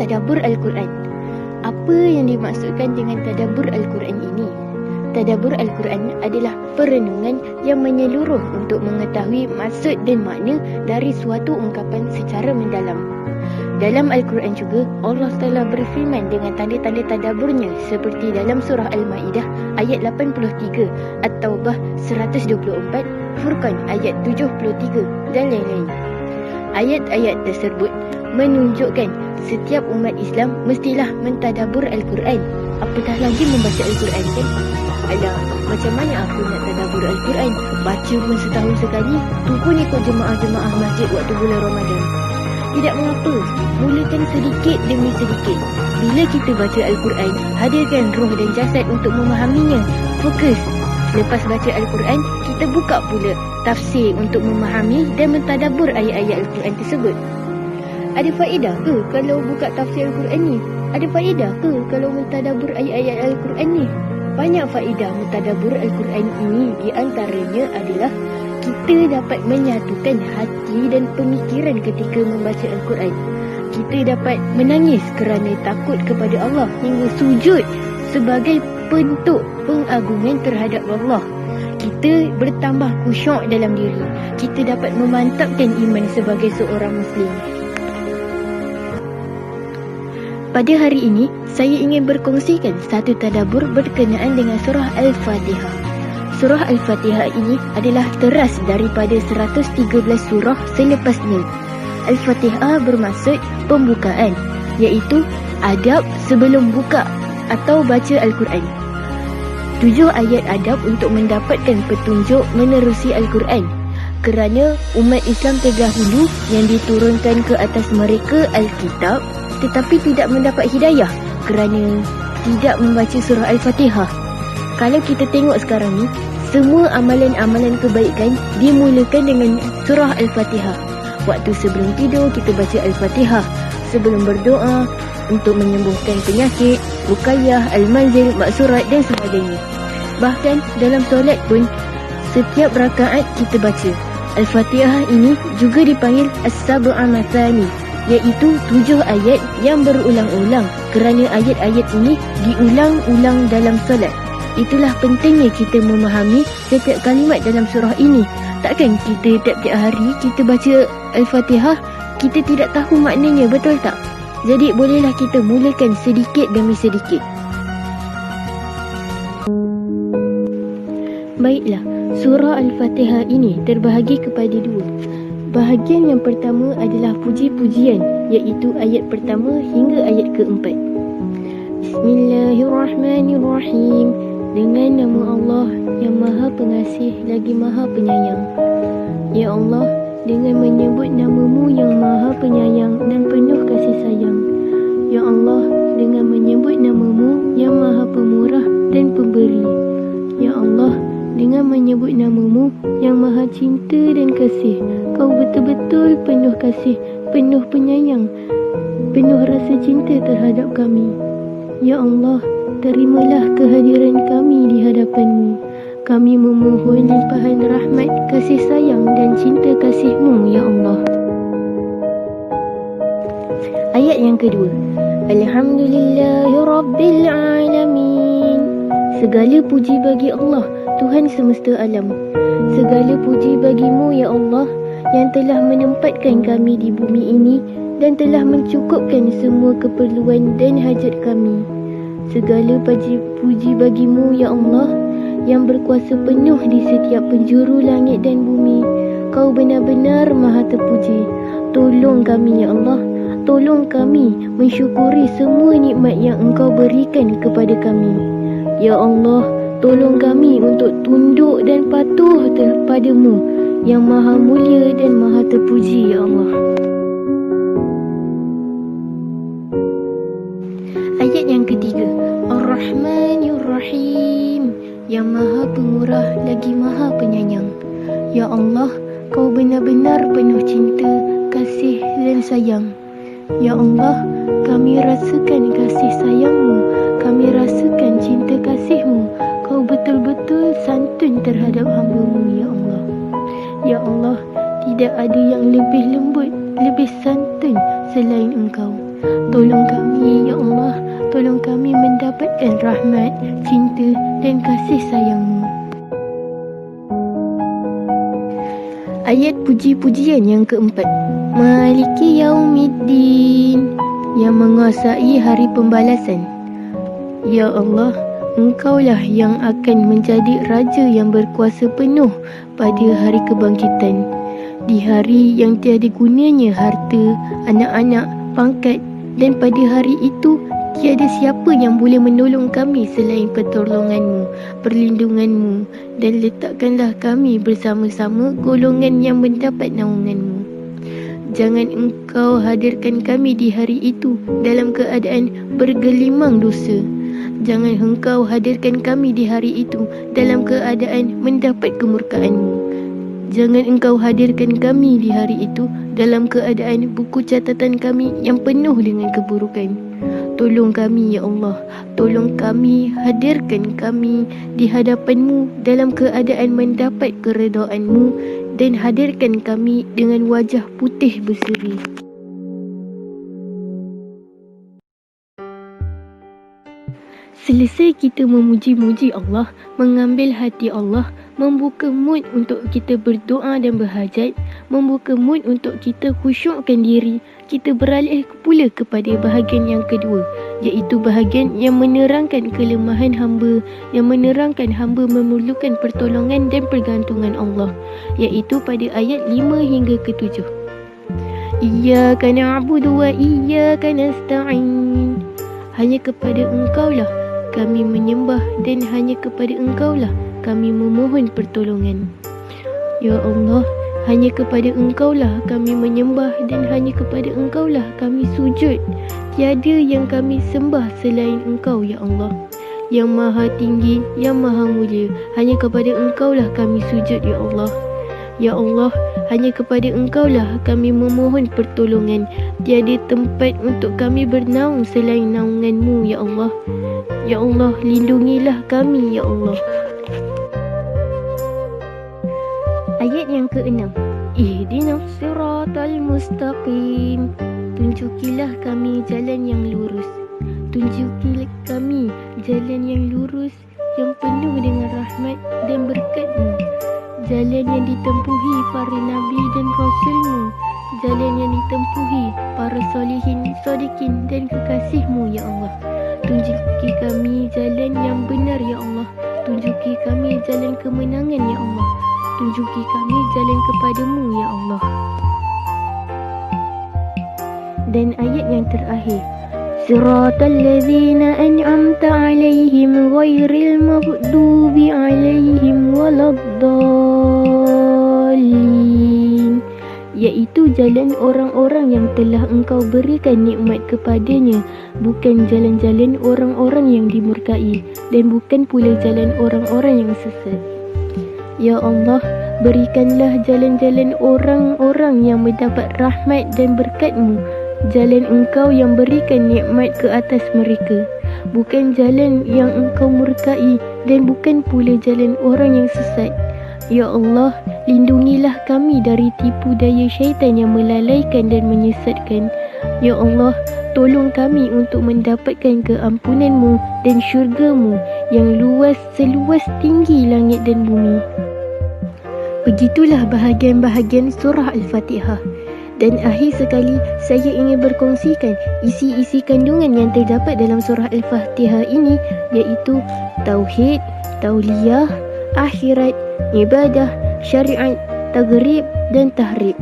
tadabbur Al-Quran. Apa yang dimaksudkan dengan tadabbur Al-Quran ini? Tadabbur Al-Quran adalah perenungan yang menyeluruh untuk mengetahui maksud dan makna dari suatu ungkapan secara mendalam. Dalam Al-Quran juga, Allah Taala berfirman dengan tanda-tanda tadabburnya seperti dalam surah Al-Ma'idah ayat 83, At-Taubah 124, Furqan ayat 73 dan lain-lain. Ayat-ayat tersebut menunjukkan setiap umat Islam mestilah mentadabbur Al-Quran. Apatah lagi membaca Al-Quran kan? Alah, macam mana aku nak tadabbur Al-Quran? Baca pun setahun sekali, tu pun ikut jemaah-jemaah masjid waktu bulan Ramadan. Tidak mengapa, mulakan sedikit demi sedikit. Bila kita baca Al-Quran, hadirkan roh dan jasad untuk memahaminya. Fokus. Lepas baca Al-Quran, kita buka pula tafsir untuk memahami dan mentadabbur ayat-ayat Al-Quran tersebut. Ada faedah ke kalau buka tafsir Al-Quran ni? Ada faedah ke kalau mentadabbur ayat-ayat Al-Quran ni? Banyak faedah mentadabbur Al-Quran ini. Di antaranya adalah kita dapat menyatukan hati dan pemikiran ketika membaca Al-Quran. Kita dapat menangis kerana takut kepada Allah hingga sujud sebagai bentuk pengagungan terhadap Allah. Kita bertambah khusyuk dalam diri. Kita dapat memantapkan iman sebagai seorang Muslim. Pada hari ini, saya ingin berkongsikan satu tadabbur berkenaan dengan surah Al-Fatihah. Surah Al-Fatihah ini adalah teras daripada 113 surah selepasnya. Al-Fatihah bermaksud pembukaan, iaitu adab sebelum buka atau baca Al-Quran. 7 ayat adab untuk mendapatkan petunjuk menerusi Al-Quran. Kerana umat Islam terdahulu yang diturunkan ke atas mereka Alkitab, tetapi tidak mendapat hidayah kerana tidak membaca surah Al-Fatihah. Kalau kita tengok sekarang ni, semua amalan-amalan kebaikan dimulakan dengan surah Al-Fatihah. Waktu sebelum tidur kita baca Al-Fatihah. Sebelum berdoa untuk menyembuhkan penyakit, ruqayyah, al-manzil, maksurat dan sebagainya. Bahkan dalam solat pun setiap rakaat kita baca. Al-Fatihah ini juga dipanggil As-Sab'a Mathani, iaitu 7 ayat yang berulang-ulang kerana ayat-ayat ini diulang-ulang dalam solat. Itulah pentingnya kita memahami setiap kalimat dalam surah ini. Takkan kita tiap-tiap hari kita baca Al-Fatihah, kita tidak tahu maknanya, betul tak? Jadi bolehlah kita mulakan sedikit demi sedikit. Baiklah, surah Al-Fatihah ini terbahagi kepada 2. Bahagian yang pertama adalah puji-pujian, iaitu ayat pertama hingga ayat keempat. Bismillahirrahmanirrahim. Dengan nama Allah yang Maha Pengasih lagi Maha Penyayang. Ya Allah, dengan menyebut nama-Mu yang Maha Penyayang dan penuh kasih sayang. Ya Allah, dengan menyebut nama-Mu yang Maha Pemurah dan Pemberi. Ya Allah, dengan menyebut nama-Mu yang Maha Cinta dan Kasih. Kau betul-betul penuh kasih, penuh penyayang, penuh rasa cinta terhadap kami. Ya Allah, terimalah kehadiran kami di hadapan-Mu. Kami memohon limpahan rahmat, kasih sayang dan cinta kasih-Mu, Ya Allah. Ayat yang kedua. Alhamdulillahirabbil alamin. Segala puji bagi Allah, Tuhan semesta alam. Segala puji bagi-Mu, Ya Allah, yang telah menempatkan kami di bumi ini dan telah mencukupkan semua keperluan dan hajat kami. Segala puji bagi-Mu, Ya Allah, yang berkuasa penuh di setiap penjuru langit dan bumi. Kau benar-benar maha terpuji. Tolong kami, Ya Allah. Tolong kami mensyukuri semua nikmat yang Engkau berikan kepada kami. Ya Allah, tolong kami untuk tunduk dan patuh kepada-Mu yang maha mulia dan maha terpuji, Ya Allah. Ayat yang ketiga. Ar-Rahmanir-Rahim, yang maha pemurah lagi maha penyayang. Ya Allah, Kau benar-benar penuh cinta, kasih dan sayang. Ya Allah, kami rasakan kasih sayang-Mu, kami rasakan cinta kasih-Mu. Kau betul-betul santun terhadap hamba-Mu, Ya Allah. Ya Allah, tidak ada yang lebih lembut, lebih santun selain Engkau. Tolong kami, Ya Allah. Tolong kami mendapatkan rahmat, cinta dan kasih sayang-Mu. Ayat puji-pujian yang keempat. Maliki Yaumiddin, yang menguasai hari pembalasan. Ya Allah, Engkaulah yang akan menjadi Raja yang berkuasa penuh pada hari kebangkitan. Di hari yang tiada gunanya harta, anak-anak, pangkat, dan pada hari itu tiada siapa yang boleh menolong kami selain pertolongan-Mu, perlindungan-Mu, dan letakkanlah kami bersama-sama golongan yang mendapat naungan-Mu. Jangan Engkau hadirkan kami di hari itu dalam keadaan bergelimang dosa. Jangan Engkau hadirkan kami di hari itu dalam keadaan mendapat kemurkaan-Mu. Jangan Engkau hadirkan kami di hari itu dalam keadaan buku catatan kami yang penuh dengan keburukan. Tolong kami, Ya Allah. Tolong kami, hadirkan kami di hadapan-Mu dalam keadaan mendapat keredaan-Mu, dan hadirkan kami dengan wajah putih berseri. Selesai kita memuji-muji Allah, mengambil hati Allah, membuka mood untuk kita berdoa dan berhajat, membuka mood untuk kita khusyukkan diri, kita beralih pula kepada bahagian yang kedua, iaitu bahagian yang menerangkan kelemahan hamba, yang menerangkan hamba memerlukan pertolongan dan pergantungan Allah, iaitu pada ayat 5 hingga ke 7. Iyyaka na'budu wa iyyaka nasta'in. Hanya kepada Engkaulah kami menyembah dan hanya kepada Engkaulah kami memohon pertolongan. Ya Allah, hanya kepada Engkaulah kami menyembah dan hanya kepada Engkaulah kami sujud. Tiada yang kami sembah selain Engkau, Ya Allah, yang maha tinggi, yang maha mulia. Hanya kepada Engkaulah kami sujud, Ya Allah. Ya Allah, hanya kepada Engkaulah kami memohon pertolongan. Tiada tempat untuk kami bernaung selain naungan-Mu, Ya Allah. Ya Allah, lindungilah kami, Ya Allah. Ayat yang ke-6. Ihdinas siratal mustaqim. Tunjukilah kami jalan yang lurus. Tunjukilah kami jalan yang lurus, yang penuh dengan rahmat dan berkat-Mu. Jalan yang ditempuhi para nabi dan rasul-Mu. Jalan yang ditempuhi para solihin, sodikin dan kekasih-Mu, Ya Allah. Tunjuki kami jalan yang benar, Ya Allah. Tunjuki kami jalan kemenangan, Ya Allah. Tunjuki kami jalan kepada-Mu, Ya Allah. Dan ayat yang terakhir. Siratal ladzina an'amta 'alaihim ghairil maghdubi 'alaihim waladdallin. Iaitu jalan orang-orang yang telah Engkau berikan nikmat kepadanya, bukan jalan-jalan orang-orang yang dimurkai, dan bukan pula jalan orang-orang yang sesat. Ya Allah, berikanlah jalan-jalan orang-orang yang mendapat rahmat dan berkat-Mu, jalan Engkau yang berikan nikmat ke atas mereka, bukan jalan yang Engkau murkai, dan bukan pula jalan orang yang sesat. Ya Allah, lindungilah kami dari tipu daya syaitan yang melalaikan dan menyesatkan. Ya Allah, tolong kami untuk mendapatkan keampunan-Mu dan syurga-Mu yang luas seluas tinggi langit dan bumi. Begitulah bahagian-bahagian surah Al-Fatihah. Dan akhir sekali, saya ingin berkongsikan isi-isi kandungan yang terdapat dalam surah Al-Fatihah ini, iaitu tauhid, tauliyah, akhirat, ibadah, syariat, taghrib dan tahrib.